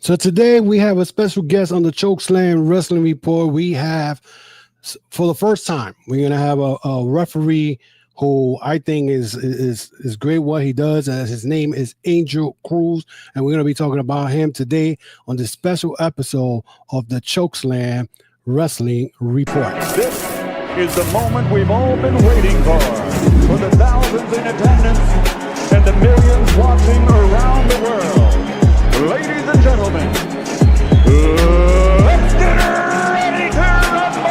So today we have a special guest on the Chokeslam Wrestling Report. We have, for the first time, we're gonna have a referee who I think is great what he does. His name is Angel Cruz, and we're gonna be talking about him today on this special episode of the Chokeslam Wrestling Report. This is the moment we've all been waiting for the thousands in attendance and the millions watching around the world. Ladies and gentlemen, let's get ready to rumble!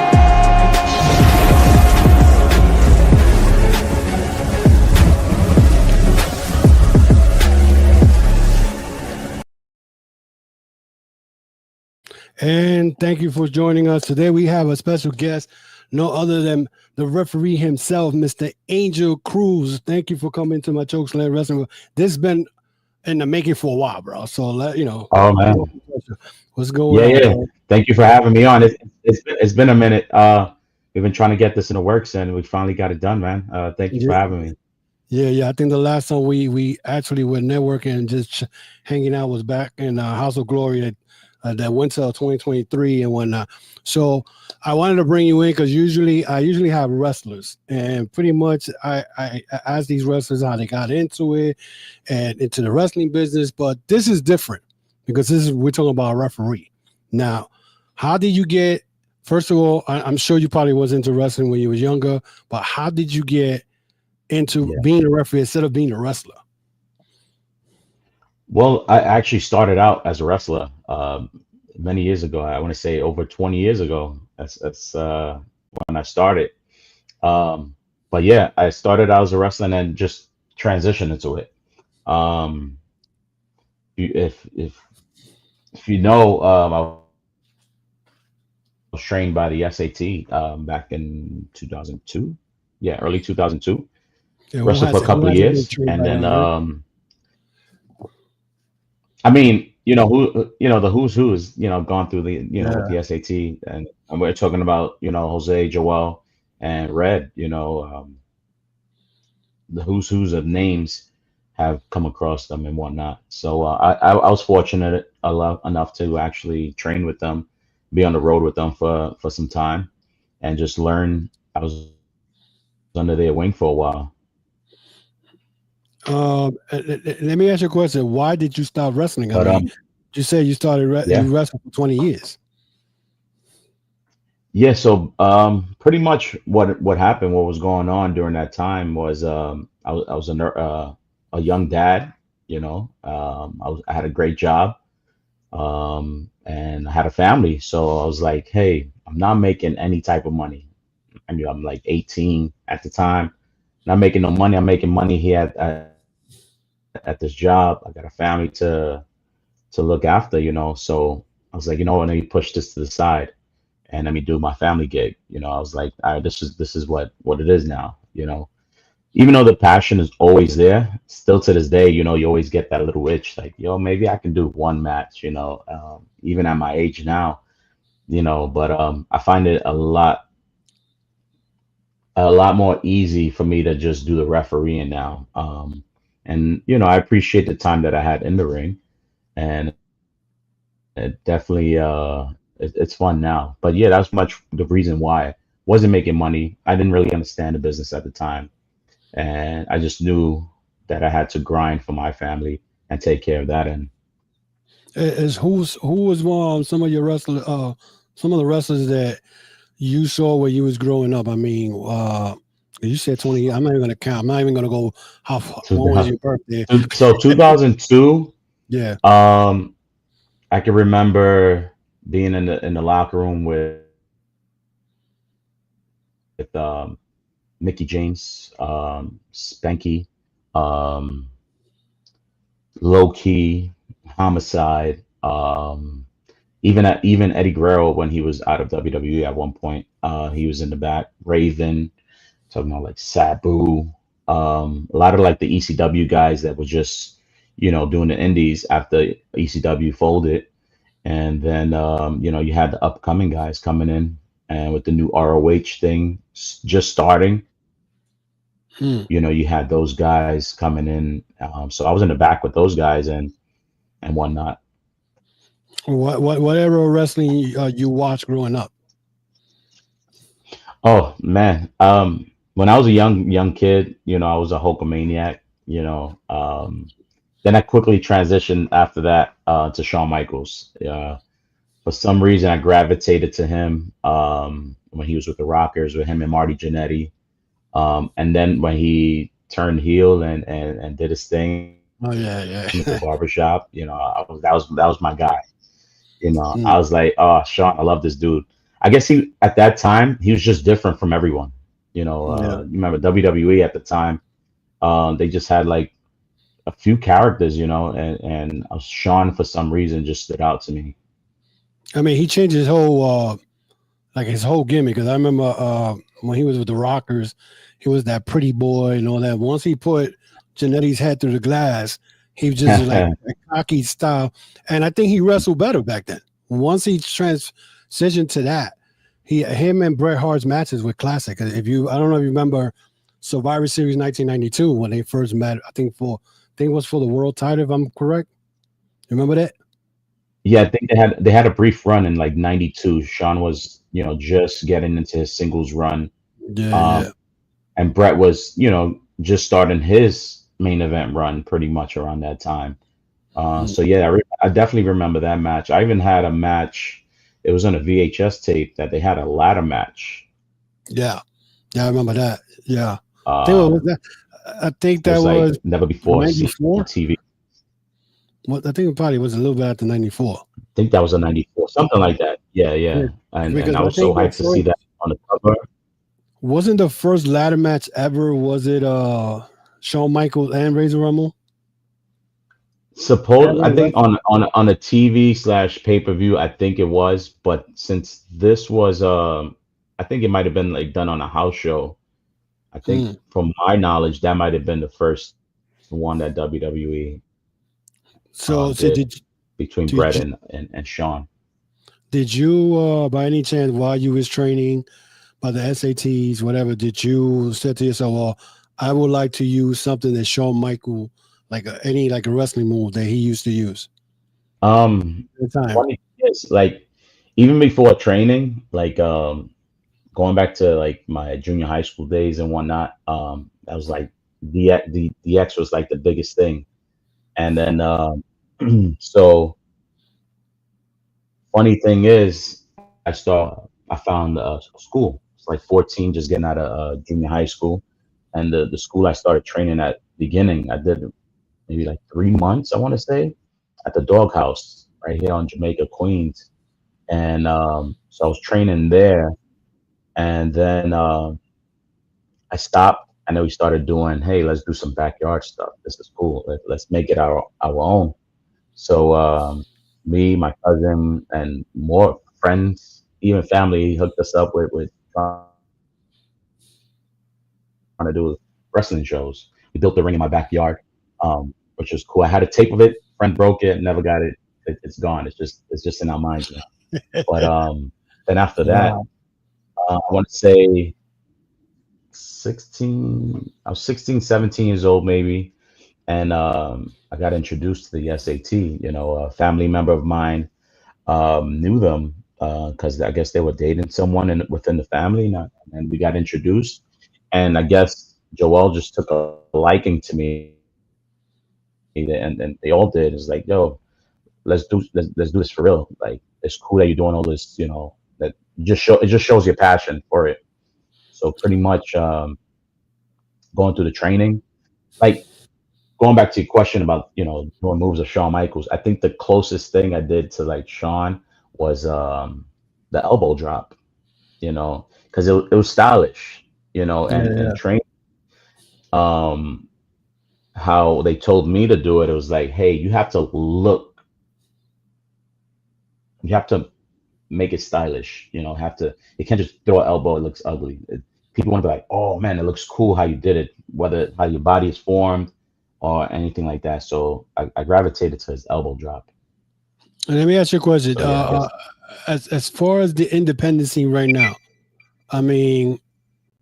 And thank you for joining us. Today we have a special guest, no other than the referee himself, Mr. Angel Cruz. Thank you for coming to my Chokeslam Wrestling. This has been in the making for a while, bro. So let you know. Oh man, what's going on? Yeah. Bro? Thank you for having me on. It's been a minute. We've been trying to get this in the works, and we finally got it done, man. Thank you for having me. Yeah. I think the last time we actually were networking and just hanging out was back in House of Glory that winter of 2023 and whatnot. So I wanted to bring you in because I usually have wrestlers, and pretty much I ask these wrestlers how they got into it and into the wrestling business. But this is different because we're talking about a referee. Now, how did you get? First of all, I'm sure you probably was into wrestling when you was younger, but how did you get into being a referee instead of being a wrestler? Well, I actually started out as a wrestler many years ago. I want to say over 20 years ago. That's when I started. But yeah, I started out as a wrestler and then just transitioned into it. If you know, I was trained by the SAT back in 2002. Yeah, early 2002. Yeah, wrestled for a couple of years, and then I mean, the who's gone through the with the SAT, and we're talking about Jose, Joel, and Red. The who's of names have come across them and whatnot. So I was fortunate enough to actually train with them, be on the road with them for some time, and just learn. I was under their wing for a while. Let me ask you a question. Why did you stop wrestling? You said you started you wrestling for 20 years. Yeah, so pretty much what happened, what was going on during that time was I was a young dad. I had a great job, and I had a family. So I was like, hey, I'm not making any type of money. I mean, I'm like 18 at the time, not making no money. I'm making money here at this job. I got a family to look after, so I was like, let me push this to the side and let me do my family gig. I was like, all right, this is what it is now. Even though the passion is always there, still to this day, you always get that little itch, like, maybe I can do one match, even at my age now, but I find it a lot more easy for me to just do the refereeing now. And I appreciate the time that I had in the ring, and it definitely it's fun now. But yeah, that's much the reason why I wasn't making money. I didn't really understand the business at the time, and I just knew that I had to grind for my family and take care of that. And who was some of your wrestlers, some of the wrestlers that you saw when you was growing up? I mean, you said 20 years. I'm not even gonna count. I'm not even gonna go how when was your birthday? So 2002. Yeah. I can remember being in the locker room with Mickey James, Spanky, Low Key, Homicide, even Eddie Guerrero when he was out of WWE at one point. He was in the back. Raven, talking about like Sabu, a lot of like the ECW guys that were just doing the indies after ECW folded, and then you had the upcoming guys coming in, and with the new ROH thing just starting, you had those guys coming in. So I was in the back with those guys and whatnot. Whatever wrestling you watched growing up. Oh man, when I was a young kid, I was a Hulkamaniac. Then I quickly transitioned after that to Shawn Michaels. For some reason, I gravitated to him when he was with the Rockers, with him and Marty Jannetty. And then when he turned heel and did his thing Oh yeah, at the yeah. barbershop, that was my guy. I Mm, was like, oh, Sean, I love this dude. I guess he at that time he was just different from everyone. yeah. You remember WWE at the time? They just had like a few characters, and Sean for some reason just stood out to me. I mean, he changed his whole like his whole gimmick. Because I remember when he was with the Rockers, he was that pretty boy and all that. Once he put Janetti's head through the glass, he was just like a cocky style. And I think he wrestled better back then. Once he transitioned to that, him and Bret Hart's matches were classic. I don't know if you remember Survivor Series 1992 when they first met. I think it was for the world title, if I'm correct. You remember that? Yeah, I think they had a brief run in like '92. Sean was just getting into his singles run, Yeah, um, yeah. and Brett was just starting his main event run pretty much around that time. Mm, So yeah, I definitely remember that match. I even had a match. It was on a VHS tape that they had a ladder match. yeah. Yeah, I remember that. Yeah. I think what was Um, that? I think it that was like was never before seen on 94. TV. Well, I think it probably was a little bit after 94. I think that was a '94, something like that. Yeah, Yeah. yeah. And Because I I was so think the hyped to see first that on the cover. wasn't the first ladder match ever, was it Shawn Michaels and Razor Ramon? Suppose Ever I think wrestled? on a TV/slash pay-per-view, I think it was, but since this was I think it might have been like done on a house show. I think Mm. from my knowledge, that might have been the first one that WWE So did did between did Brett you, and Sean. did you by any chance while you was training by the SATs, whatever, did you say to yourself, well, I would like to use something that Shawn Michael, like any like a wrestling move that he used to use at the time? Funny thing is, like even before training, like going back to like my junior high school days and whatnot, that was like the X was like the biggest thing. And then so funny thing is, I found a school. It's like 14, just getting out of junior high school, and the school I started training at beginning, I did maybe like 3 months, I want to say, at the doghouse right here on Jamaica, Queens, and so I was training there, and then I stopped. And then we started doing, hey, let's do some backyard stuff. This is cool. Let's make it our own. So me, my cousin, and more friends, even family, hooked us up with trying to do wrestling shows. We built the ring in my backyard, which was cool. I had a tape of it. Friend broke it, never got it. It's gone. It's just in our minds now. But then after that, Wow. I want to say 16. I was 16, 17 years old maybe, and I got introduced to the SAT. A family member of mine knew them because I guess they were dating someone within the family, and we got introduced. And I guess Joel just took a liking to me, and they all did. It's like, yo, let's do this for real. Like, it's cool that you're doing all this. That it just shows your passion for it. So pretty much going through the training, like going back to your question about doing moves of Shawn Michaels, I think the closest thing I did to like Shawn was the elbow drop, because it was stylish, Yeah, and yeah. train um how they told me to do it. It was like, hey, you have to make it stylish, have to you can't just throw an elbow, it looks ugly. People want to be like, oh man, it looks cool how you did it, whether how your body is formed or anything like that. So I gravitated to his elbow drop. And let me ask you a question. So yeah, I guess. As far as the independent scene right now, I mean,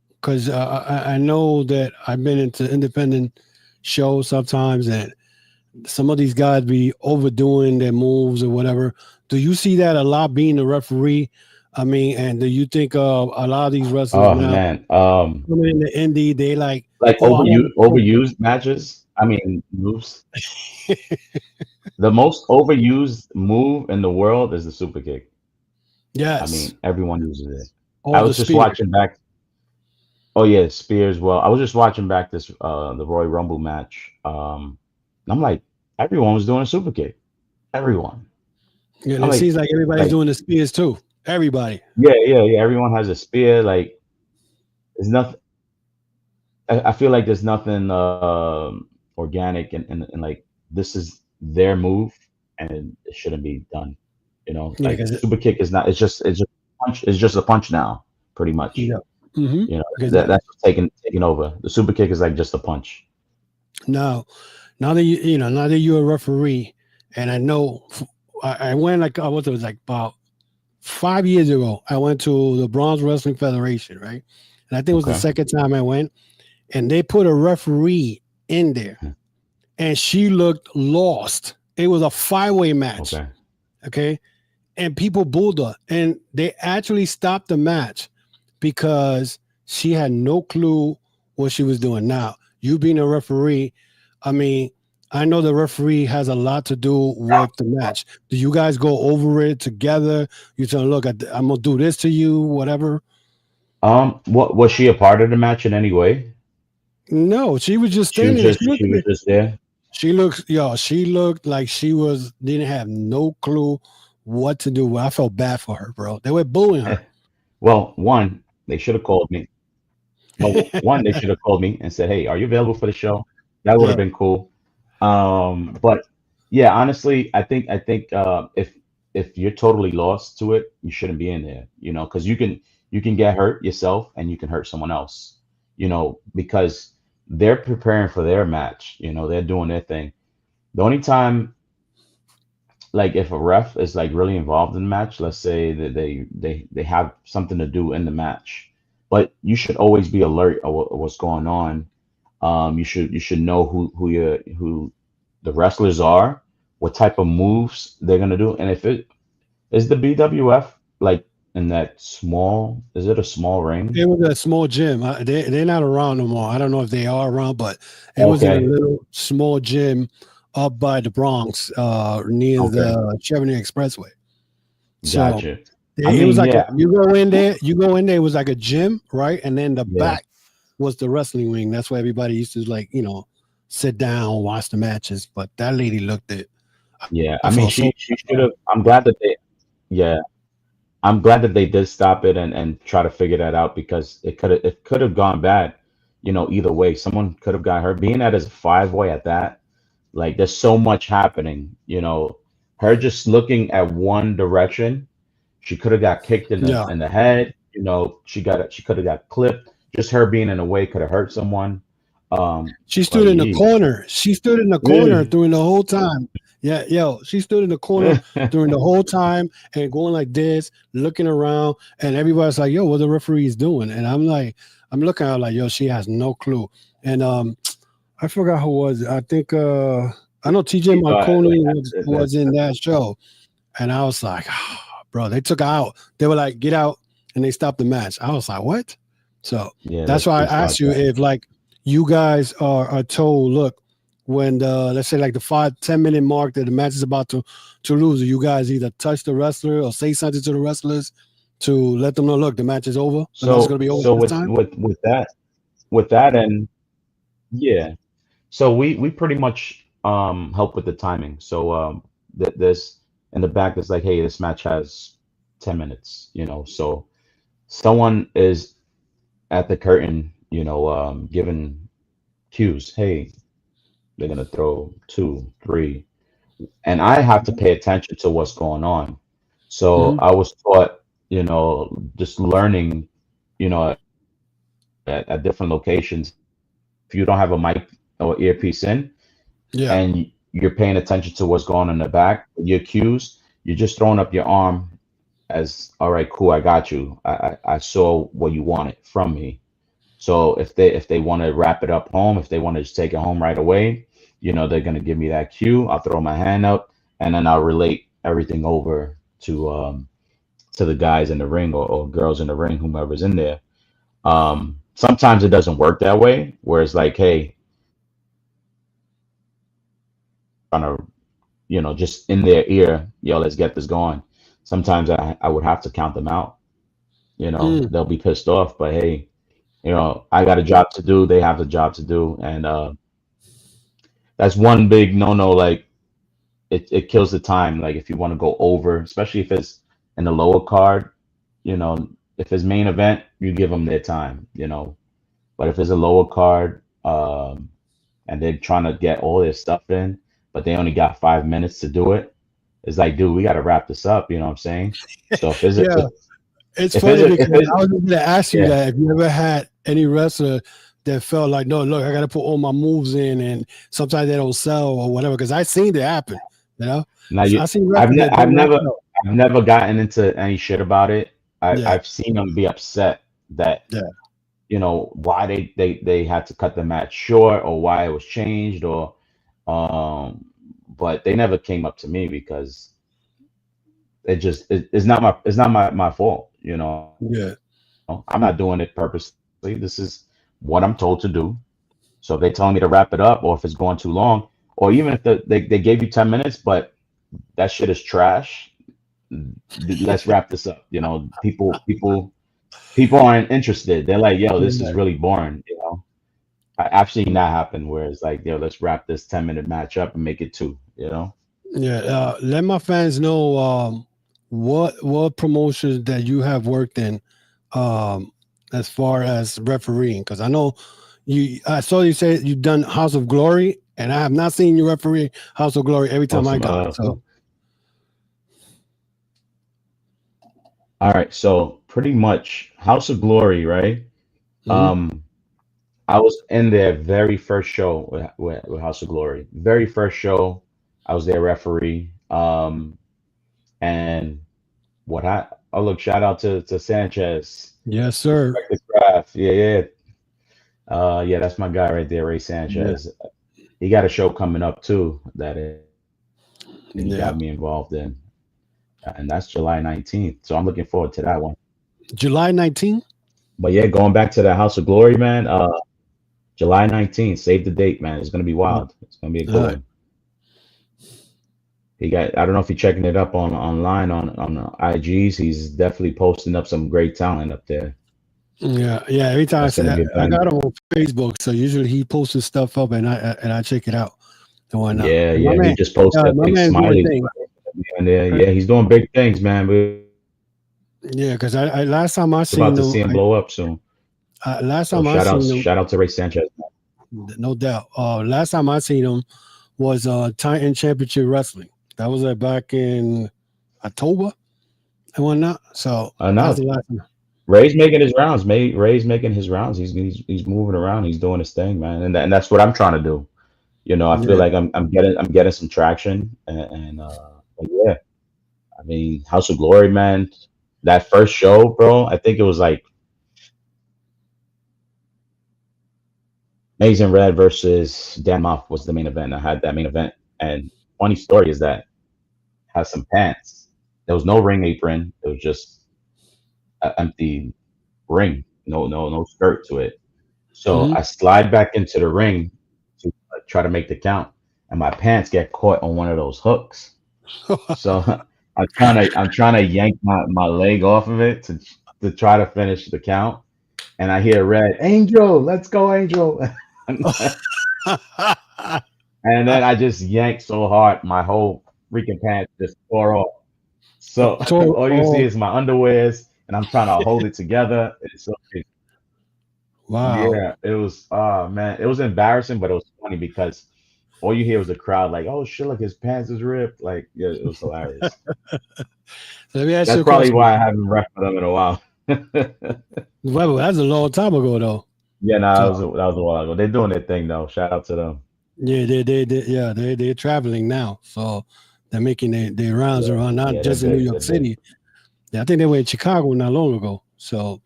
because I know that I've been into independent shows sometimes, and some of these guys be overdoing their moves or whatever. Do you see that a lot being a referee? I mean, and do you think a lot of these wrestlers Oh now man, coming in the indie, they like, like oh, I want overused matches. I mean, moves. The most overused move in the world is the super kick. I yes, mean, everyone uses it. I or the was just spear. watching back. Oh yeah, Spears. Well, I was just watching back this the Royal Rumble match. And I'm like, everyone was doing a super kick. Everyone. And I'm it seems like everybody's like doing the spears too. Everybody. yeah, yeah, yeah. Everyone has a spear. Like, there's nothing. I feel like there's nothing organic and like this is their move and it shouldn't be done. You know, Yeah, like because super kick is not. It's just punch. It's just a punch now, pretty yeah. much. Mm-hmm. You know, Because that's what's taking over. The super kick is like just a punch. now, now that now that you're a referee, and I know I went like I was it was like about 5 years ago. I went to the Bronze Wrestling Federation, right? And I think it was the Okay. second time I went, and they put a referee in there, Hmm. and she looked lost. It was a 5-way match, Okay. okay, and people booed her, and they actually stopped the match because she had no clue what she was doing. Now, you being a referee, I mean, I know the referee has a lot to do with the match. Do you guys go over it together? You tell them, look, I'm gonna do this to you, whatever. What was she a part of the match in any way? No, she was just She was standing there. just she was just there. She looked like she was didn't have no clue what to do. I felt bad for her, bro. They were booing her. Well, one, they should have called me. Well, one, they should have called me and said, "Hey, are you available for the show?" That would have Yeah, been cool. But yeah, honestly, I think if you're totally lost to it, you shouldn't be in there. You know, because you can get hurt yourself and you can hurt someone else. You know, because they're preparing for their match. You know, they're doing their thing. The only time, like, if a ref is like really involved in the match, let's say that they have something to do in the match, but you should always be alert of what's going on. You should know who the wrestlers are, what type of moves they're gonna do, and if it is the BWF, like in that small, is it a small ring? it was a small gym. They're not around no more. I don't know if they are around, but it was in a Okay, little small gym up by the Bronx, near okay, the Chevrolet Expressway. So gotcha. I it was mean, like yeah, you go in there, it was like a gym, right? And then the yeah, back was the wrestling ring. That's where everybody used to like, sit down, watch the matches. But that lady looked it. yeah. I I mean, felt so she bad should have. I'm glad that they, yeah. I'm glad that they did stop it and try to figure that out because it could have gone bad, either way. Someone could have got hurt. Being that as a 5-way at that, like there's so much happening, her just looking at one direction, she could have got kicked in for the yeah. in the head, she could have got clipped. Just her being in the way could have hurt someone. She stood But in the yeesh. corner. She stood in the corner during the whole time. Yeah, yo, she stood in the corner during the whole time and going like this, looking around, and everybody's like, "Yo, what the referee is doing?" And I'm like, I'm looking at her like, "Yo, she has no clue." And I forgot who was it. I think I know TJ You go ahead. Like Marconi was that's in that show, and I was like, oh, bro, they took her out. They were like, "Get out," and they stopped the match. I was like, "What?" So yeah, that's that's why too I far asked you gone. if like you guys are told, look, when the let's say like the 5-10 minute mark that the match is about to lose, you guys either touch the wrestler or say something to the wrestlers to let them know, look, the match is over. The match is So gonna be over so this with time. with that and yeah. So we pretty much help with the timing. So that this in the back is like, hey, this match has 10 minutes, So someone is at the curtain, giving cues. Hey, they're gonna throw two, three, and I have to pay attention to what's going on. So Mm-hmm. I was taught, just learning, at different locations. If you don't have a mic or earpiece in, Yeah. and you're paying attention to what's going on in the back, your cues, you're just throwing up your arm as, all right, cool, I got you. I saw what you wanted from me. So if they want to wrap it up home, if they want to just take it home right away, they're gonna give me that cue. I'll throw my hand up, and then I'll relate everything over to the guys in the ring or girls in the ring, whomever's in there. Sometimes it doesn't work that way, where it's like, hey, trying to, just in their ear, yo, let's get this going. Sometimes I would have to count them out. Mm, They'll be pissed off, but hey, I got a job to do. They have a job to do, and that's one big no-no. Like it kills the time. Like if you want to go over, especially if it's in the lower card, if it's main event, you give them their time. But if it's a lower card, and they're trying to get all their stuff in, but they only got 5 minutes to do it, it's like, dude, we got to wrap this up. You know what I'm saying? So if it's a, yeah, it's if funny it's, if because it's I was going to ask you yeah, that if you ever had any wrestler that felt like, no, look, I got to put all my moves in, and sometimes they don't sell or whatever. Because I seen it happen, you know. now So you, I seen I've wrestlers ne- that I've did not never sell. I've never gotten into any shit about it. Yeah, I've seen them be upset that yeah, why they had to cut the match short, or why it was changed, or um but they never came up to me because it's not my fault. yeah. I'm not doing it purposely. This is what I'm told to do. So if they telling me to wrap it up, or if it's going too long, or even if they gave you 10 minutes, but that shit is trash, let's wrap this up. People aren't interested. They're like, yo, this is really boring. I've seen that happen where it's like, yo, let's wrap this 10-minute match up and make it two. Yeah, let my fans know what promotions that you have worked in, um, as far as refereeing. Because I know I saw you say you've done House of Glory, and I have not seen you referee House of Glory every time I Awesome. got. So, All right. So pretty much House of Glory, right? mhm. Um, I was in their very first show with House of Glory. Very first show, I was their referee. And oh look, shout out to Sanchez. Yes, sir. Respect the craft. Yeah, yeah. Yeah, that's my guy right there, Ray Yeah, Sanchez. He got a show coming up too that he yeah. got me involved in, and that's July 19th. So I'm looking forward to that one. July 19th. But yeah, going back to the House of Glory, man. July 19th. Save the date, man. It's gonna be wild. It's gonna be a good All right. one. I don't know if you're checking it up online on IGs. He's definitely posting up some great talent up there. Yeah, yeah. Every time I That's say gonna be a I banger. got him on Facebook, so usually he posts his stuff up, and I check it out and whatnot. Yeah, And my yeah. He man, just posted a my big man's doing smiley things. in there. Yeah, he's doing big things, man. We're Yeah, because I last time I about seen to him, see him blow up soon. last So time I seen him, shout out to Ray Sanchez. no doubt. Last time I seen him was Titan Championship Wrestling. That was back in October and whatnot. So that's No, the last time. Ray's making his rounds. Ray's making his rounds. He's moving around. He's doing his thing, man. And that's what I'm trying to do. I feel Yeah. like I'm getting some traction, and but yeah, I mean, House of Glory, man. That first show, bro. I think it was like Amazing Red versus Dan Muff was the main event. I had that main event, and funny story is that has some pants. There was no ring apron. It was just an empty ring. No skirt to it. So Hmm. I slide back into the ring to try to make the count, and my pants get caught on one of those hooks. So I'm trying to yank my leg off of it to try to finish the count, and I hear Red Angel, let's go Angel, and then I just yanked so hard my whole freaking pants just tore off. So so, all you see is my underwears, and I'm trying to hold it together. wow. Yeah, it was. Oh man, it was embarrassing, but it was funny because all you hear was the crowd like, "Oh shit, look, his pants is ripped." Like, yeah, it was hilarious. So let me ask you That's a probably question. why I haven't ref for them in a while. Well, that's a long time ago, though. Yeah, no, So that was a while ago. They're doing their thing though. Shout out to them. yeah, yeah, they're traveling now, so they're making their rounds Yeah, around, not yeah, they're just in New big. York They're big. City. Yeah, I think they were in Chicago not long ago. So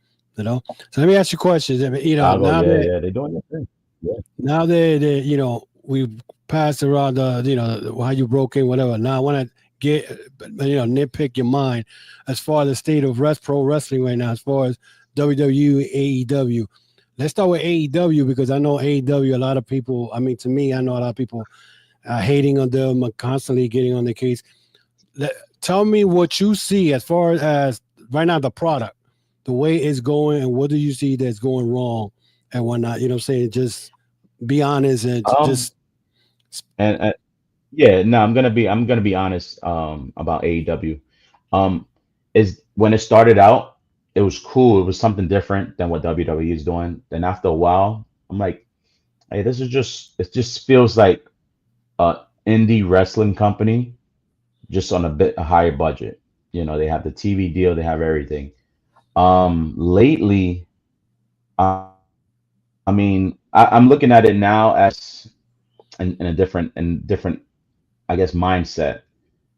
so let me ask you questions. I mean, Chicago, now yeah, that yeah, they're doing their thing. Yeah, we past around how you broke in, whatever. Now I want to get nitpick your mind as far as the state of pro wrestling right now, as far as WWE, AEW. Let's start with AEW because I know AEW. A lot of people. I mean, to me, I know a lot of people hating on them, constantly getting on their case. Tell me what you see as far as right now the product, the way it's going, and what do you see that's going wrong and whatnot. You know what I'm saying? Just be honest and just. And yeah, no, I'm gonna be honest about AEW. Is when it started out, it was cool. It was something different than what WWE is doing. Then after a while, I'm like, hey, this is just it just feels like a indie wrestling company just on a higher budget. They have the TV deal, they have everything. Lately, I mean, I'm looking at it now as in a different, I guess, mindset.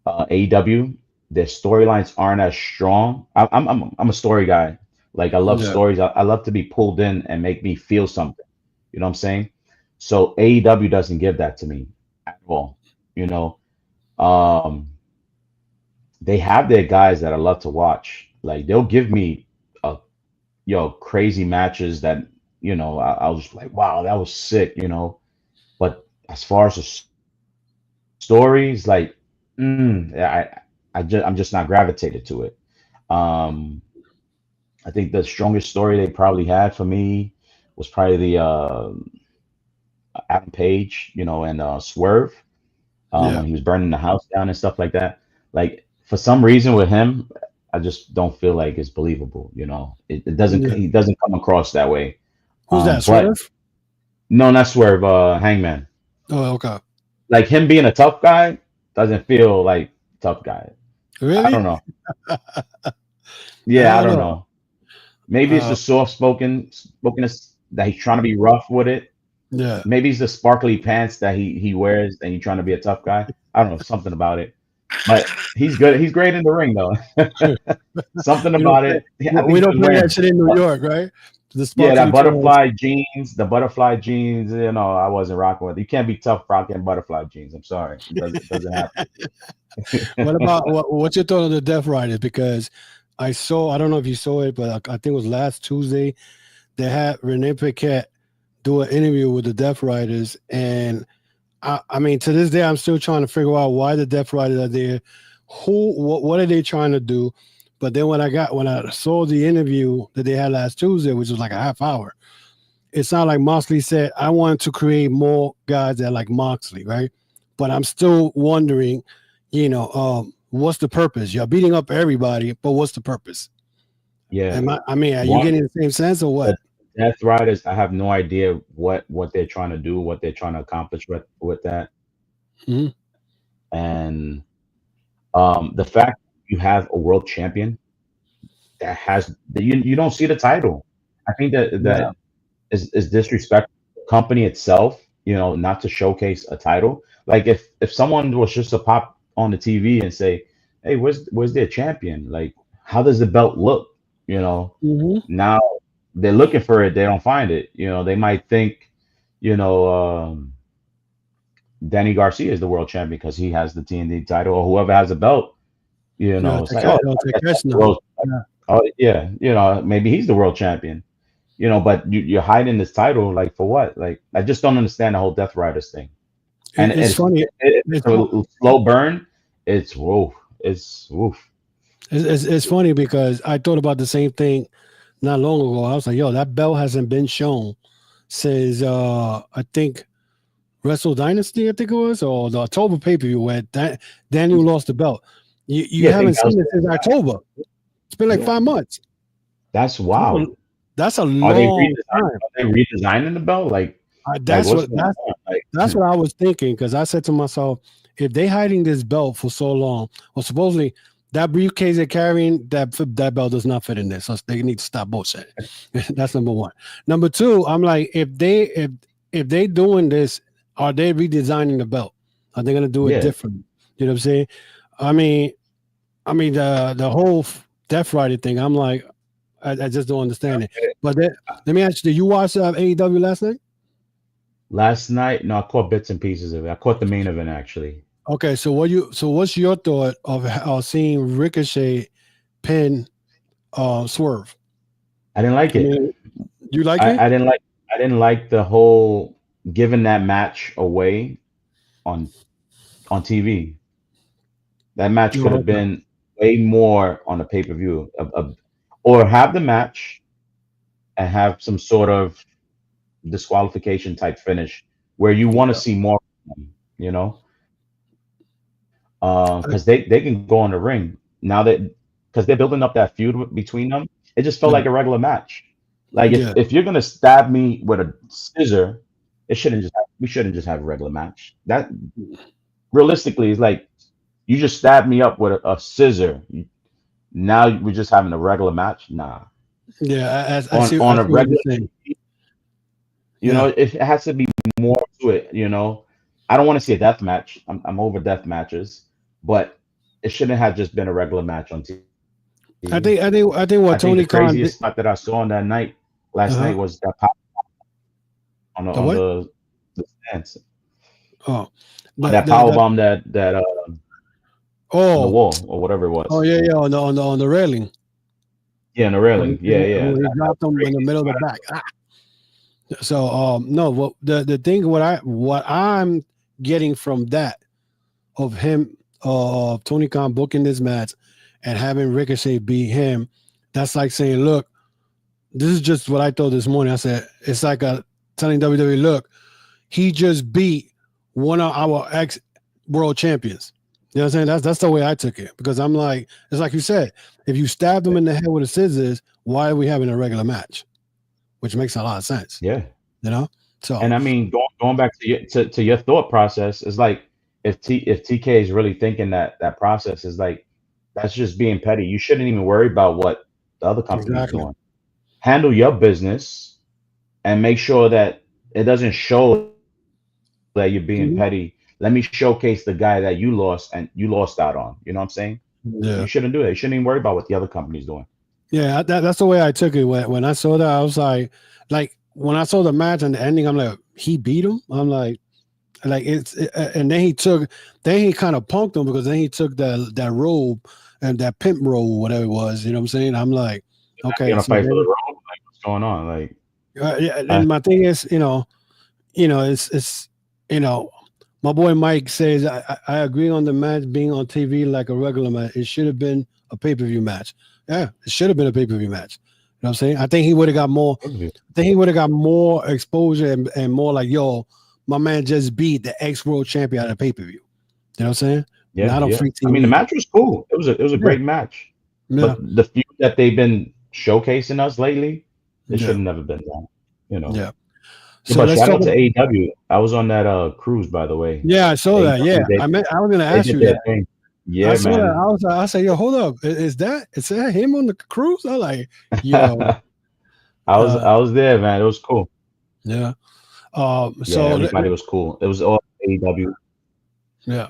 AEW, their storylines aren't as strong. I'm a story guy. Like I love Yeah. stories. I love to be pulled in and make me feel something. You know what I'm saying? So AEW doesn't give that to me at all. You know, um, they have their guys that I love to watch. Like they'll give me a crazy matches that I was like, wow, that was sick. But as far as the stories, like, I'm just not gravitated to it. Um, I think the strongest story they probably had for me was probably the Adam Page, and Swerve Yeah. when he was burning the house down and stuff like that. Like for some reason with him, I just don't feel like it's believable. It doesn't. Yeah. He doesn't come across that way. Who's that? But Swerve? no, not Swerve. Hangman. Oh, okay. Like him being a tough guy doesn't feel like tough guy. I don't Really? know. I Yeah, I don't don't know. know. Maybe it's the spokenness that he's trying to be rough with it. Yeah. Maybe it's the sparkly pants that he wears and he's trying to be a tough guy. I don't know, something about it. But he's good. He's great in the ring though. Something You don't about play, it. I think we he's don't been play that wearing. shit in New York, right? The Yeah, that sparkly pants. butterfly jeans. I wasn't rocking with. You can't be tough rocking butterfly jeans. I'm sorry, it doesn't happen. What about what's your thought on the Death Riders? Because I don't know if you saw it, but I think it was last Tuesday. They had Renee Paquette do an interview with the Death Riders, and I mean, to this day, I'm still trying to figure out why the Death Riders are there. What are they trying to do? But then when I saw the interview that they had last Tuesday, which was like a half hour, it sounded like Moxley said, I wanted to create more guys that like Moxley, right? But I'm still wondering, what's the purpose? You're beating up everybody, but what's the purpose? Yeah, I mean, are you one getting the same sense or what? the Death Riders. I have no idea what they're trying to do, what they're trying to accomplish with that, Hmm. and the fact you have a world champion that has you don't see the title. I think that Yeah. is disrespectful to the company itself, not to showcase a title. Like if someone was just to pop on the TV and say, "Hey, where's their champion? Like, how does the belt look?" Hmm. Now they're looking for it, they don't find it. They might think, you know, Danny Garcia is the world champion because he has the TNT title, or whoever has a belt. It's like, oh, It'll I take guess cash that's the now. world. Yeah. Oh yeah, maybe he's the world champion. But you're hiding this title like for what? Like I just don't understand the whole Death Riders thing. And It's funny. it's It's, a slow burn. It's woof. It's woof. it's funny because I thought about the same thing not long ago. I was like, yo, that belt hasn't been shown since I think Wrestle Dynasty, I think it was, or the October pay-per-view where Daniel lost the belt. You Yeah, I think haven't that was seen it since October. It's been like yeah. 5 months. That's That's a, wild. that's a Are they long redesigning? time. Are they redesigning the belt? Like That's what's what going on? Like that's what I was thinking because I said to myself, if they hiding this belt for so long, well, supposedly that briefcase they're carrying, that belt does not fit in there, so they need to stop bullshit. That's number one. Number two, I'm like, if they doing this, are they redesigning the belt? Are they gonna do it yeah, different? You know what I'm saying? I mean, the whole Death Rider thing. I'm like, I just don't understand it. But let me ask you, did you watch AEW last night? Last night, no, I caught bits and pieces of it. I caught the main event actually. Okay, so what's your thought of seeing Ricochet pin Swerve? I didn't like I it. mean, you like I, it? I didn't like I didn't like the whole giving that match away on TV. That match could No, have okay. been way more on a pay-per-view, or have the match and have some sort of disqualification type finish where you want to Yeah. see more from them, I- because they can go in the ring now that because they're building up that feud between them. It just felt yeah, like a regular match. Like yeah, if you're gonna stab me with a scissor, we shouldn't just have a regular match. That realistically is like you just stabbed me up with a scissor. Now we're just having a regular match. Nah, yeah. on I on a see what you're regular, saying. it, Yeah, it has to be more to it. I don't want to see a death match. I'm over death matches, but it shouldn't have just been a regular match on TV. I think I what think the Tony Khan did. craziest spot that I saw on that night, last Uh night, huh. was that pop on the The on what? the stands, Oh, on that power that. bomb that on the Oh, wall or whatever it oh was. yeah, yeah. On the railing. Yeah, on the railing. Yeah, yeah. When he That dropped was him in the crazy middle of the spot. back. Ah. So no, what the thing what I'm getting from that of him of Tony Khan booking this match and having Ricochet beat him, that's like saying, look, this is just what I thought this morning. I said it's like telling WWE, look, he just beat one of our ex world champions. You know what I'm saying? That's the way I took it because I'm like, it's like you said, if you stabbed him in the head with a scissors, why are we having a regular match? Which makes a lot of sense, Yeah. you know? So And I mean, going back to your thought process, is like if TK is really thinking that process is like that's just being petty. You shouldn't even worry about what the other company's exactly. doing. Handle your business and make sure that it doesn't show that you're being Mhm. petty. Let me showcase the guy that you lost and you lost out on. You know what I'm saying? You Yeah. shouldn't do that. You shouldn't even worry about what the other company's doing. Yeah, that's the way I took it. When I saw that, I was like when I saw the match and the ending, I'm like, he beat him. I'm like and then he kind of punked him because then he took that robe and that pimp robe, whatever it was. You know what I'm saying? I'm like, You're okay, gonna so fight for the road? Like, what's going on? Like, yeah. uh, And my thing is, it's my boy Mike says I agree on the match being on TV like a regular match. It should have been a pay-per-view match. Yeah, it should have been a pay-per-view match. You know what I'm saying? I think he would have got more. I think he would have got more exposure and more like, yo, my man just beat the ex-world champion at a pay-per-view. You know what I'm saying? yeah, Not on yeah. free I mean, the TV. match was cool. It was a Yeah, great match. yeah, But the feud that they've been showcasing us lately, it should yeah, have never been done. You know. yeah. Yeah, So but let's shout talk out to about. AEW. I was on that cruise, by the way. Yeah, I saw that. Yeah, AEW, they I was gonna they ask did you their that. thing. I Yeah, saw that. man. I said, yo, hold up. Is that him on the cruise? I'm like, yo, uh, I was there, man. It was cool. yeah. Yeah, So everybody was cool. It was all AEW. yeah,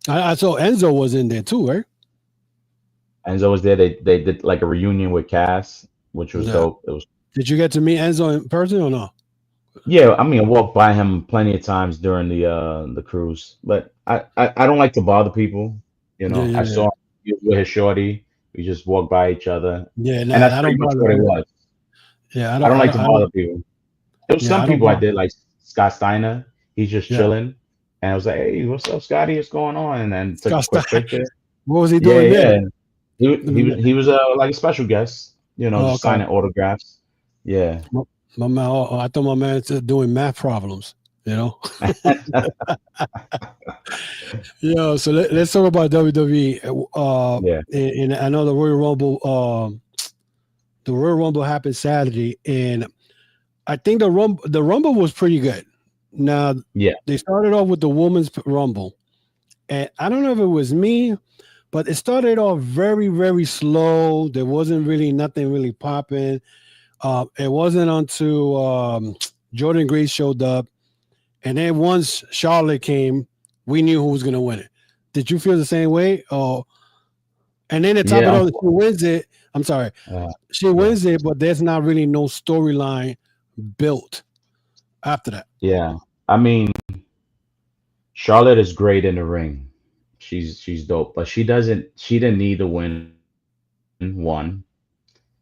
I saw Enzo was in there too, right? Enzo was there. They did like a reunion with Cass, which was Yeah. dope. It was. Did you get to meet Enzo in person or no? Yeah, I mean, I walked by him plenty of times during the cruise, but I don't like to bother people. Yeah, I yeah, yeah. saw him, he was with his shorty. We just walked by each other, Yeah, and nah, that's I pretty don't much bother what it either. was. Yeah, I don't like to I bother don't. people. There was Yeah, some I don't people I bother. did, like Scott Steiner. He's just Yeah, chilling, and I was like, "Hey, what's up, Scotty? What's going on?" And then took a Scott Stein. quick picture. What was he Yeah, doing there? yeah. He was like a special guest, Oh, just okay. signing autographs. Yeah. My, my man, I thought my man's doing math problems. You know. Yeah. So let's talk about WWE. Yeah. And I know the Royal Rumble. The Royal Rumble happened Saturday, and I think the Rumble was pretty good. Now Yeah. they started off with the women's Rumble, and I don't know if it was me, but it started off very, very slow. There wasn't really nothing really popping. It wasn't until Jordan Grace showed up, and then once Charlotte came, we knew who was going to win it. Did you feel the same way? Or and then to top it Yeah. off, she wins it. I'm sorry, Uh, she yeah. wins it, but there's not really no storyline built after that. Yeah. I mean, Charlotte is great in the ring. She's dope, but she didn't need to win one.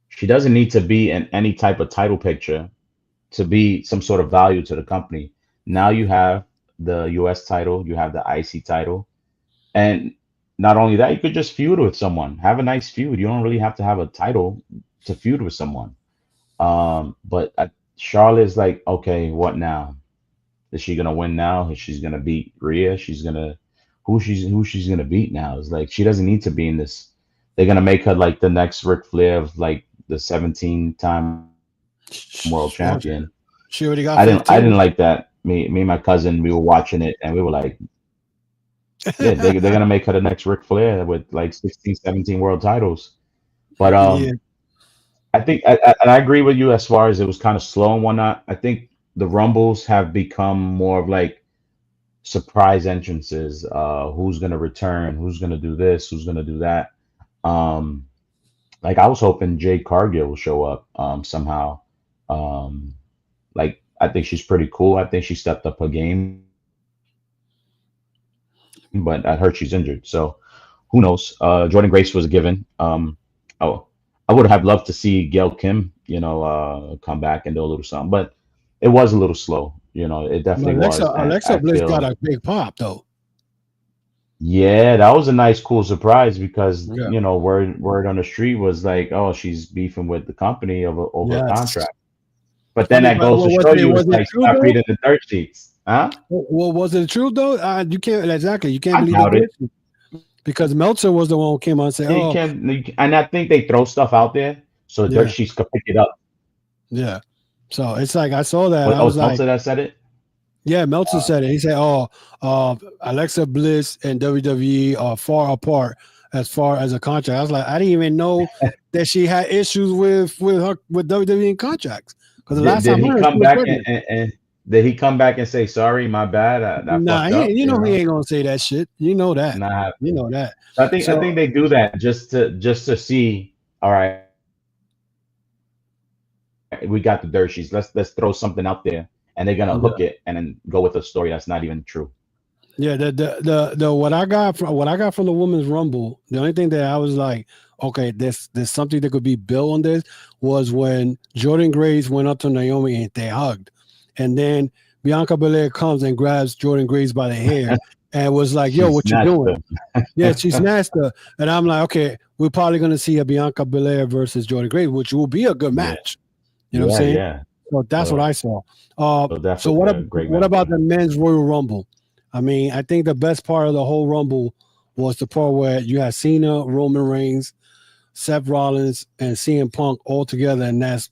She doesn't need to be in any type of title picture to be some sort of value to the company. Now you have the US title, you have the IC title, and not only that, you could just feud with someone. Have a nice feud. You don't really have to have a title to feud with someone. But Charlotte is like, okay, what now? Is she gonna win now? Is she's gonna beat Rhea? She's gonna who she's gonna beat now? It's like she doesn't need to be in this. They're gonna make her like the next Ric Flair of like the 17-time world Oh, champion. she already got I didn't 15. like that. Me and my cousin, we were watching it and we were like, yeah, they're gonna make her the next Ric Flair with like 16, 17 world titles. But Yeah, I think and I agree with you as far as it was kind of slow and whatnot. I think the Rumbles have become more of like surprise entrances. Who's gonna return? Who's gonna do this? Who's gonna do that? Um, like I was hoping Jade Cargill will show up somehow. Um, like I think she's pretty cool. I think she stepped up her game, but I heard she's injured. So who knows? Jordan Grace was a given. Oh, I would have loved to see Gail Kim, come back and do a little something, but it was a little slow. It but definitely was, and Alexa I Bliss got feel a big pop though. yeah, that was a nice, cool surprise because Yeah. word on the street was like, oh, she's beefing with the company over a Yes. contract. But I then mean, that but goes to was show it you, it's like true stop though? reading the dirt sheets, huh? Well, was it true though? You can't exactly. You can't I believe the doubt it. dirt because Meltzer was the one who came on and said, Yeah, "Oh, and I think they throw stuff out there so the dirt yeah, sheets could pick it up. yeah." So it's like I saw that. What, I oh, was it's like, Meltzer that said it? "Yeah." Meltzer Uh, said it. He said, "Oh, Alexa Bliss and WWE are far apart as far as a contract." I was like, I didn't even know that she had issues with WWE and contracts because the did, last did time I he heard she come was back pregnant. and did he come back and say sorry, my bad, I Nah, fucked up, you know he ain't gonna say that shit. You know that. Not You happening. know that. So I think So they do that just to see. All right, we got the dirt sheets. Let's throw something out there, and they're gonna yeah. hook it and then go with a story that's not even true. Yeah, the what I got from the women's rumble, the only thing that I was like, okay, there's something that could be built on this was when Jordan Grace went up to Naomi and they hugged, and then Bianca Belair comes and grabs Jordan Grace by the hair and was like, She "Yo, what you snatched doing?" them. Yeah, she snatched her, and I'm like, okay, we're probably gonna see a Bianca Belair versus Jordan Grace, which will be a good Yeah, match. You know what I'm yeah, saying? yeah. So that's what So, I saw. Uh, so so definitely what a great what match. about the men's Royal Rumble? I mean, I think the best part of the whole Rumble was the part where you had Cena, Roman Reigns, Seth Rollins, and CM Punk all together, and that's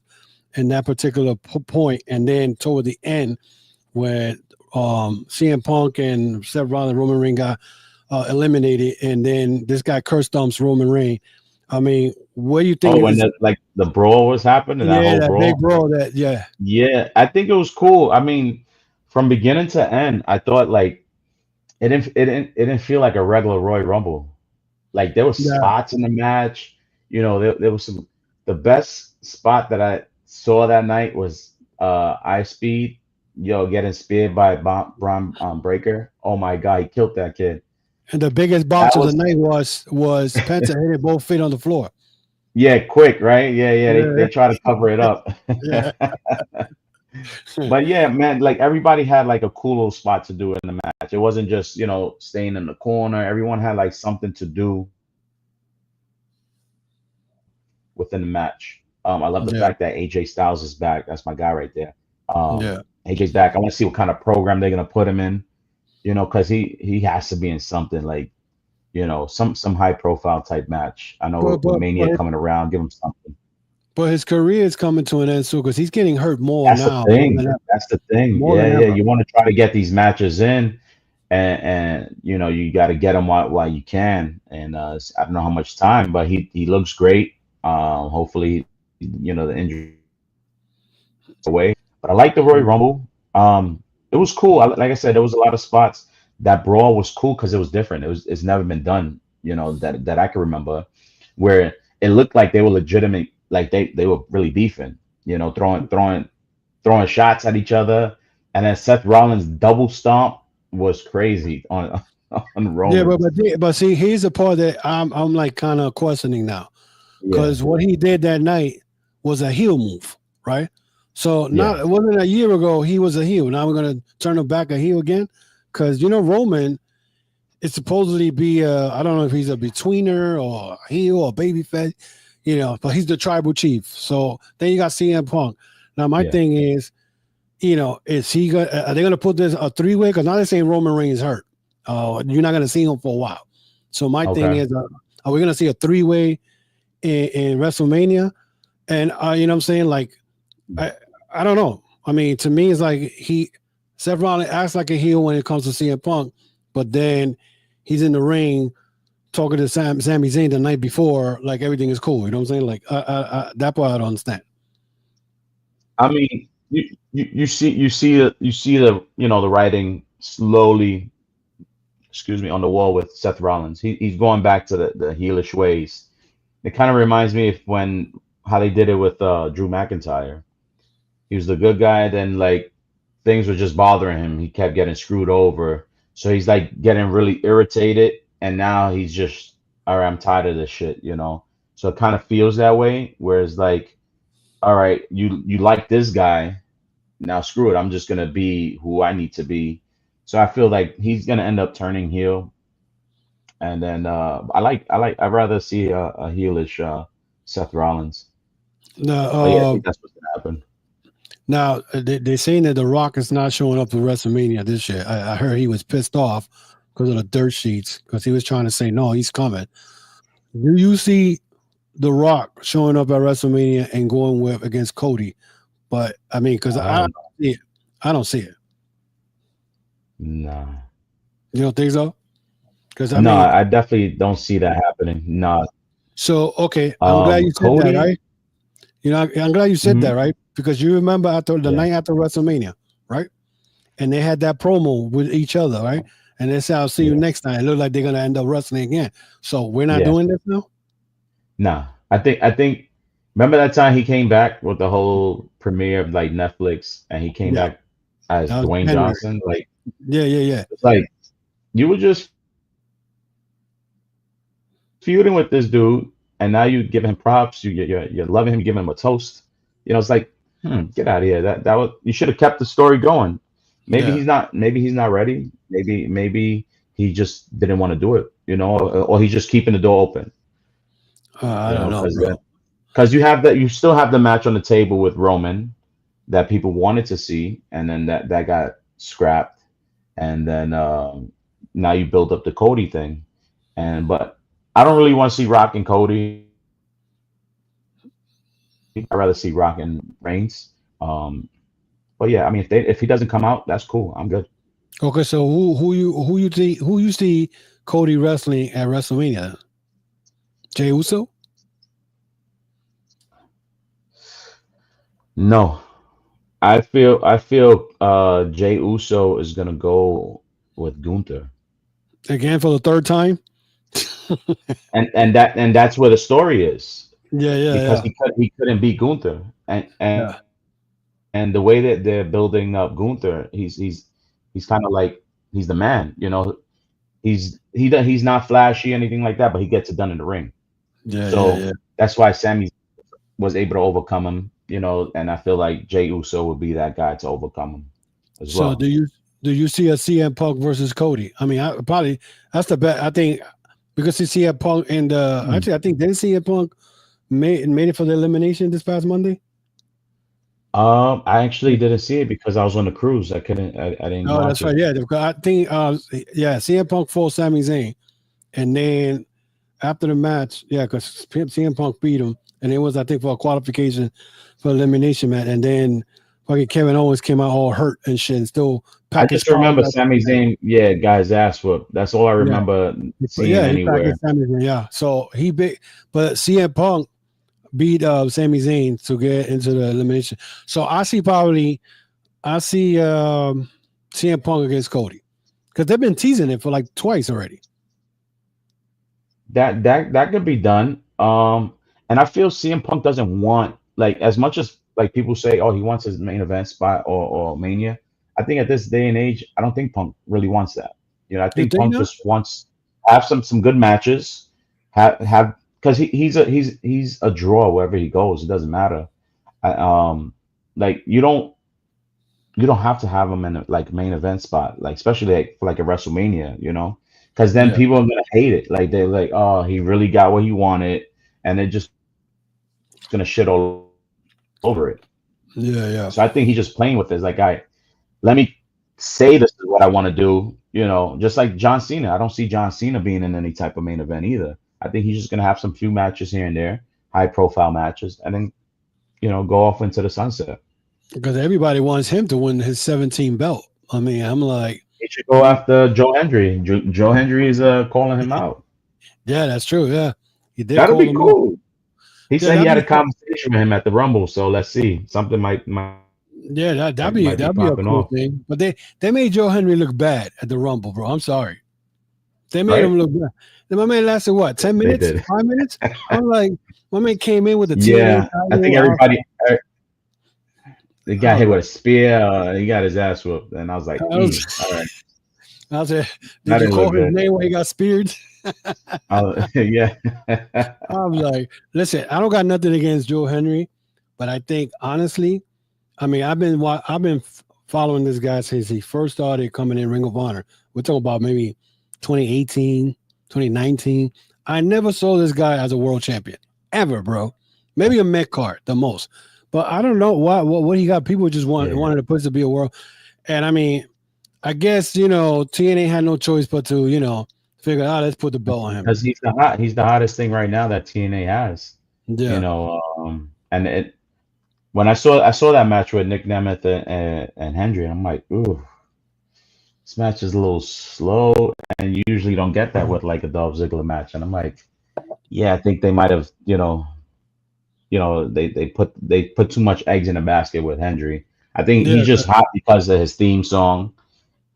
in that particular point. And then toward the end, where CM Punk and Seth Rollins, and Roman Reigns got eliminated, and then this guy curse dumps Roman Reigns. I mean, what do you think Oh, when is? the brawl was happening, that Yeah, whole that big brawl. bro. That yeah, Yeah, I think it was cool. I mean, from beginning to end, I thought like it didn't feel like a regular Royal Rumble. Like there was yeah. spots in the match. There was some. The best spot that I saw that night was Ice Speed, getting speared by Braun Breaker. Oh my God, he killed that kid. And the biggest That box of the was night was Penta hitting both feet on the floor. yeah, quick, right? Yeah, yeah. They Yeah, try to cover it up. yeah, But yeah, man, like everybody had like a cool little spot to do in the match. It wasn't just, staying in the corner. Everyone had like something to do within the match. I love the yeah, fact that AJ Styles is back. That's my guy right there. yeah. AJ's back. I want to see what kind of program they're gonna put him in. Because he has to be in something like, some high profile type match. I know But with but Mania but coming around, give him something. but his career is coming to an end soon because he's getting hurt more That's the now, thing. That's the thing. more Yeah, than yeah. ever. You want to try to get these matches in, and you got to get them while you can. And I don't know how much time, but he looks great. Hopefully, the injury away. But I like the Royal Rumble. It was cool. Like I said, there was a lot of spots. That brawl was cool because it was different. It's never been done. That I can remember, where it looked like they were legitimate, like they were really beefing. Throwing shots at each other, and then Seth Rollins double stomp was crazy on on Yeah, Roman. but see, here's the part that I'm like kind of questioning now, Yeah, because what he did that night was a heel move, right? So yeah, not it wasn't a year ago he was a heel. Now we're gonna turn him back a heel again, because Roman is supposedly be I don't know if he's a betweener or a heel or baby face, but he's the tribal chief. So then you got CM Punk. Now my yeah. thing is, is he going? Are they gonna put this a 3-way? Because now they're saying Roman Reigns hurt. You're not gonna see him for a while. So my thing Okay. is, are we gonna see a 3-way in WrestleMania? And you know what I'm saying? Like, I I don't know. I mean, to me, it's like Seth Rollins acts like a heel when it comes to CM Punk, but then he's in the ring talking to Sami Zayn the night before, like everything is cool. You know what I'm saying? Like, that part I don't understand. I mean, you see the the writing slowly, excuse me, on the wall with Seth Rollins. He's going back to the heelish ways. It kind of reminds me of when how they did it with Drew McIntyre. He was the good guy, then like things were just bothering him. He kept getting screwed over. So he's like getting really irritated, and now he's just, all right, I'm tired of this shit. So it kind of feels that way. Whereas like, all right, you like this guy, now screw it. I'm just gonna be who I need to be. So I feel like he's gonna end up turning heel. And then I'd rather see a heelish Seth Rollins. Now, But yeah, I think that's what's gonna happen. they're saying that The Rock is not showing up to WrestleMania this year. I heard he was pissed off because of the dirt sheets, because he was trying to say no, he's coming. Do you see The Rock showing up at WrestleMania and going with against Cody? But I mean, because I I don't don't see it. I don't see it. know. Nah. You don't think so? Because I No, mean, I definitely don't see that happening. No. so okay, I'm glad you said that, Cody. right? I'm glad you said that, Mhm. right? Because you remember after the Yeah, night after WrestleMania, right? And they had that promo with each other, right? And they said, "I'll see you yeah, next time." It looked like they're gonna end up wrestling again. So we're not yeah. doing this now. Nah. I think remember that time he came back with the whole premiere of like Netflix and he came Yeah, back as that was Dwayne January. Johnson? Like Yeah, yeah, yeah, it's like you were just feuding with this dude and now you give him props, you're loving him, you give him a toast. It's like, get out of here. That was you should have kept the story going. yeah. Maybe he's not ready. Maybe he just didn't want to do it, or he's just keeping the door open, I don't know, because bro. you still have the match on the table with Roman that people wanted to see, and then that got scrapped, and then now you build up the Cody thing, but I don't really want to see Rock and Cody. I'd rather see Rock and Reigns. Um, but yeah, I mean, if he doesn't come out, that's cool. I'm good. Okay, so who you see Cody wrestling at WrestleMania? Jay Uso? No, I feel Jay Uso is gonna go with Gunther, Again for the third time? and that's where the story is, Yeah, yeah, because yeah, he couldn't beat Gunther, and yeah, and the way that they're building up Gunther, he's kind of like he's the man. He's not flashy or anything like that, but he gets it done in the ring. yeah, yeah, So yeah. that's why Sammy was able to overcome him, and I feel like Jay Uso would be that guy to overcome him as So well. do you see a CM Punk versus Cody? I mean, probably that's the bet. I think because you CM Punk and Hmm. actually I think didn't CM Punk made it for the elimination this past Monday. I actually didn't see it because I was on the cruise. I didn't Oh, watch that's right. it. Yeah, because I think yeah, CM Punk fought Sami Zayn, and then after the match, yeah, because CM Punk beat him, and it was I think for a qualification for elimination match, and then fucking Kevin Owens came out all hurt and shit, and still I packaged just cards remember like Sami Zayn, yeah, guy's ass whoop. That's all I yeah, remember seeing yeah, he anywhere. packaged Sami Zayn, yeah. So he beat, but CM Punk beat Sami Zayn to get into the elimination. So I see CM Punk against Cody because they've been teasing it for like twice already. That could be done. And I feel CM Punk doesn't want, like, as much as like people say, oh, he wants his main event spot or Mania. I think at this day and age, I don't think Punk really wants that. You know, I You think think Punk not? just wants have some good matches, have because he's a draw wherever he goes. It doesn't matter. I, like you don't have to have him in a like main event spot, like especially like for like a WrestleMania, you know, because then Yeah, people are gonna hate it. Like they're like, oh, he really got what he wanted, and they're just gonna shit all over it. yeah, yeah. So I think he's just playing with this. Like, let me say this is what I want to do. You know, just like John Cena. I don't see John Cena being in any type of main event either. I think he's just gonna have some few matches here and there, high profile matches, and then go off into the sunset. Because everybody wants him to win his 17 belt. I mean, I'm like, He should go after Joe Hendry. Joe Hendry is calling him out. yeah, that's true. Yeah, he did That'll call be him out. cool. He Yeah, said he that'd had be a conversation with him at the Rumble, so let's see. Something yeah, might be that'd be a popping cool off, thing. But they made Joe Henry look bad at the Rumble, bro. I'm sorry. They made right? him look bad. Then my man lasted what, 10 They minutes, did. 5 minutes? I'm like, my man came in with the TNA Yeah, I think title. everybody they I got was hit with like, a spear. He got his ass whooped, and I was like, I was, all right, I said, that did you didn't look call his good. name when he got speared? Yeah, I was like, listen, I don't got nothing against Joe Henry, but I think honestly, I mean, I've been following this guy since he first started coming in Ring of Honor. We're talking about maybe 2018, 2019. I never saw this guy as a world champion ever, bro. Maybe a Met card, the most. But I don't know why. What he got? People just yeah, wanted to put to be a world. And I mean, I guess TNA had no choice but to figure out let's put the belt on him. because he's the hottest thing right now that TNA has. Yeah, And when I saw that match with Nick Nemeth and Hendry, I'm like, ooh, this match is a little slow, and you usually don't get that with like a Dolph Ziggler match. And I'm like, yeah, I think they might have, they put too much eggs in a basket with Hendry. I think yeah, he's just hot because of his theme song,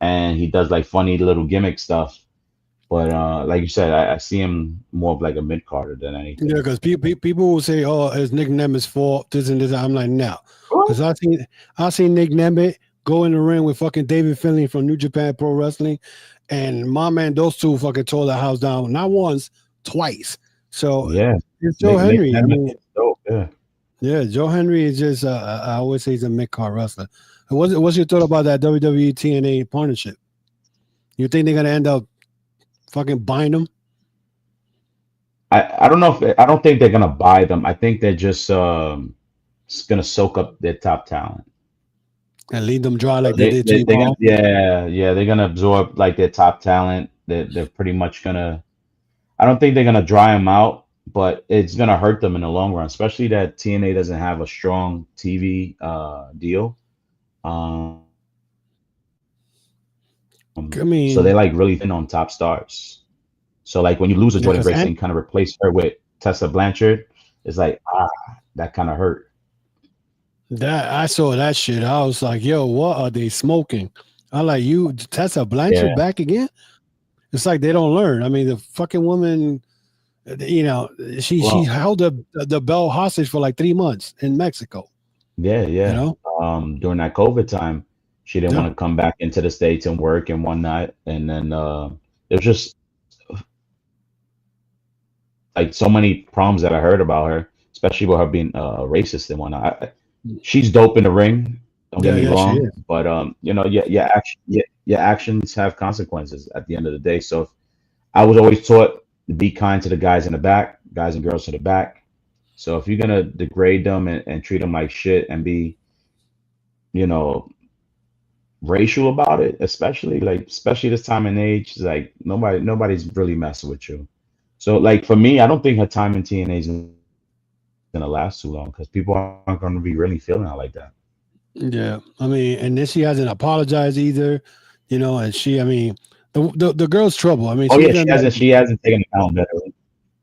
and he does like funny little gimmick stuff. But like you said, I see him more of like a mid carder than yeah. anything. Because people will say, "Oh, it's Nick Nemeth's fault." This and this. I'm like, no, because I seen Nick Nemeth go in the ring with fucking David Finlay from New Japan Pro Wrestling, and my man, those two fucking tore the house down not once, twice. So Yeah, it's Joe Nick Henry. I Nemeth mean, is dope. Yeah. yeah, Joe Henry is just. I always say he's a mid card wrestler. And what's your thought about that WWE TNA partnership? You think they're gonna end up fucking buying them I don't know if I don't think they're gonna buy them. I think they're just gonna soak up their top talent. and leave them dry So like they did to they're gonna Evolve? yeah they're gonna absorb like their top talent. They're pretty much gonna. I don't think they're gonna dry them out, but it's gonna hurt them in the long run. Especially that TNA doesn't have a strong TV deal. Um, I so they mean, like really thin on top stars. So like when you lose a yeah, Jordan because Grace and kind of replace her with Tessa Blanchard, it's like that kind of hurt. that I saw that shit. I was like, yo, what are they smoking? I like you, Tessa Blanchard Yeah. back again. It's like they don't learn. I mean, the fucking woman, she Well, held the belt hostage for like 3 months in Mexico. yeah, You yeah. know, During that COVID time, she didn't yeah, want to come back into the States and work and whatnot. And then it was just like so many problems that I heard about her, especially with her being racist and whatnot. She's dope in the ring. Don't get yeah, me yeah. She wrong, is. but your actions have consequences at the end of the day. So I was always taught to be kind to the guys in the back, guys and girls in the back. So if you're gonna degrade them and treat them like shit and be, you know, racial about it, especially this time and age, it's like nobody's really messing with you. So like for me, I don't think her time in TNA is gonna last too long because people aren't gonna be really feeling it like that. Yeah, I mean, and then she hasn't apologized either. And I mean, the girl's trouble. I mean, Oh she's yeah, done that. she hasn't taken accountability.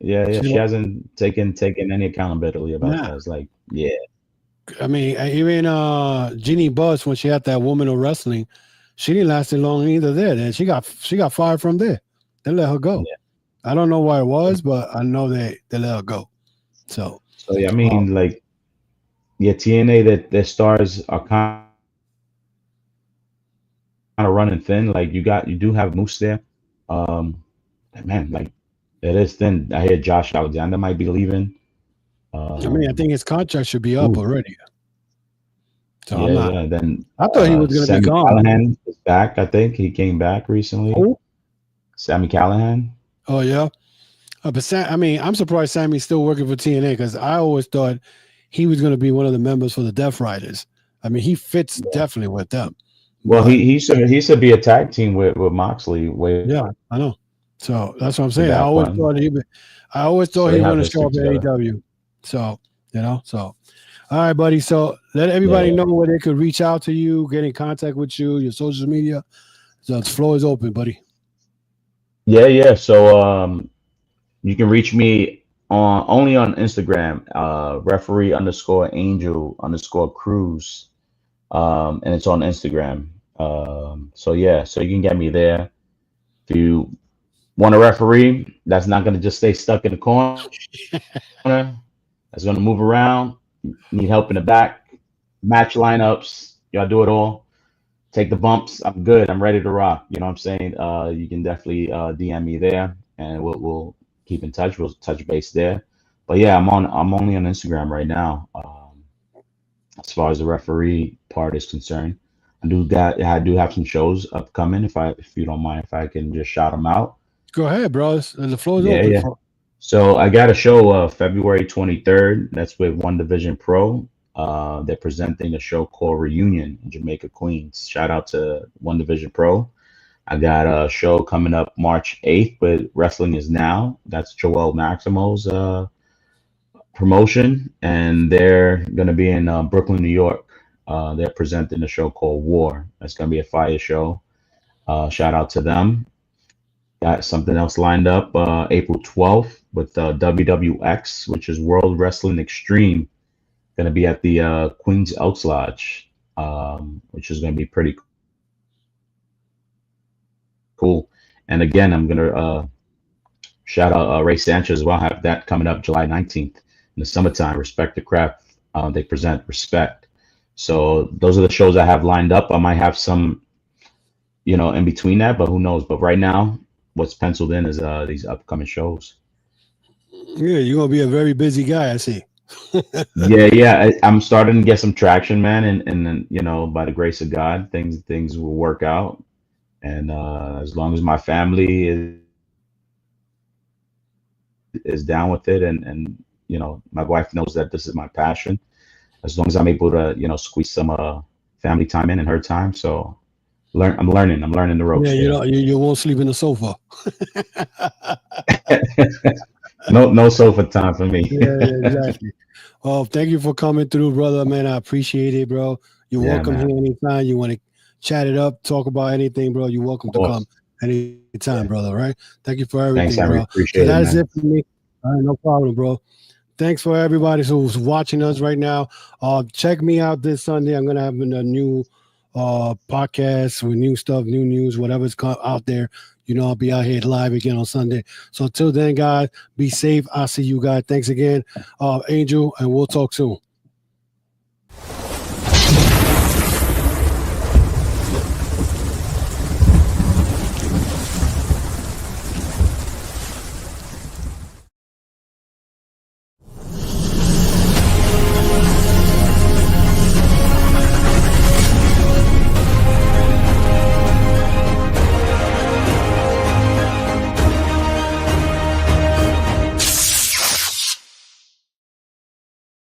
Yeah, yeah, She, she hasn't taken any accountability about nah, that. It's like, yeah, I mean, even Jeannie Buss when she had that woman of wrestling, she didn't last too long either. There, and she got fired from there. They let her go. yeah. I don't know why it was, but I know they let her go. So, So yeah, I um, mean, like, yeah, TNA that their stars are kind of running thin. Like you do have Moose there. Man, like it is thin. I hear Josh Alexander might be leaving. I mean, I think his contract should be up Ooh, already. So I'm yeah, not. yeah. Then I thought he was going to be Sammy gone. Callahan is back. I think he came back recently. Who? Sammy Callahan. Oh yeah. But I mean, I'm surprised Sammy's still working for TNA because I always thought he was going to be one of the members for the Death Riders. I mean, he fits definitely with them. Well, But, he should be a tag team with Moxley. yeah, I know. So that's what I'm saying. Back when. I always thought So he they was have going to this show up at together. AEW. So all right, buddy. So let everybody know where they could reach out to you, get in contact with you, your social media. So the floor is open, buddy. Yeah. So you can reach me only on Instagram, referee_Angel_Cruz. And it's on Instagram. So you can get me there. If you want a referee that's not gonna just stay stuck in the corner, that's gonna move around, need help in the back, match lineups, y'all do it all. Take the bumps. I'm good. I'm ready to rock. You know what I'm saying? You can definitely DM me there, and we'll keep in touch. We'll touch base there. But yeah, I'm only on Instagram right now. As far as the referee part is concerned, I do have some shows upcoming. If you don't mind, if I can just shout them out. Go ahead, bro. The floor is Yeah, open. yeah. So I got a show February 23rd. That's with One Division Pro. They're presenting a show called Reunion in Jamaica, Queens. Shout out to One Division Pro. I got a show coming up March 8th with Wrestling Is Now. That's Joel Maximo's promotion, and they're going to be in Brooklyn, New York. They're presenting a show called War. That's going to be a fire show. Shout out to them. Got something else lined up April 12th with WWX, which is World Wrestling Extreme. Going to be at the Queens Elks Lodge, which is going to be pretty cool. And again, I'm going to shout out Ray Sanchez as well. I have that coming up July 19th in the summertime. Respect the Craft. They present Respect. So those are the shows I have lined up. I might have some, in between that, but who knows? But right now, what's penciled in is these upcoming shows. Yeah, you're gonna be a very busy guy, I see. yeah. I'm starting to get some traction, man, and then by the grace of God, things will work out. And as long as my family is down with it, and my wife knows that this is my passion. As long as I'm able to squeeze some family time in and her time, so I'm learning the ropes. Yeah, you won't sleep in the sofa. No sofa time for me. Yeah, exactly. Well, thank you for coming through, brother. Man, I appreciate it, bro. You're welcome man. here anytime. You want to chat it up, talk about anything, bro. You're welcome to come anytime, brother. Right? Thank you for everything, Thanks, bro. Appreciate so that's it for me. All right, no problem, bro. Thanks for everybody who's watching us right now. Check me out this Sunday. I'm gonna have a new podcast with new stuff, new news, whatever's out there. I'll be out here live again on Sunday. So till then, guys, be safe. I'll see you guys. Thanks again, Angel, and we'll talk soon.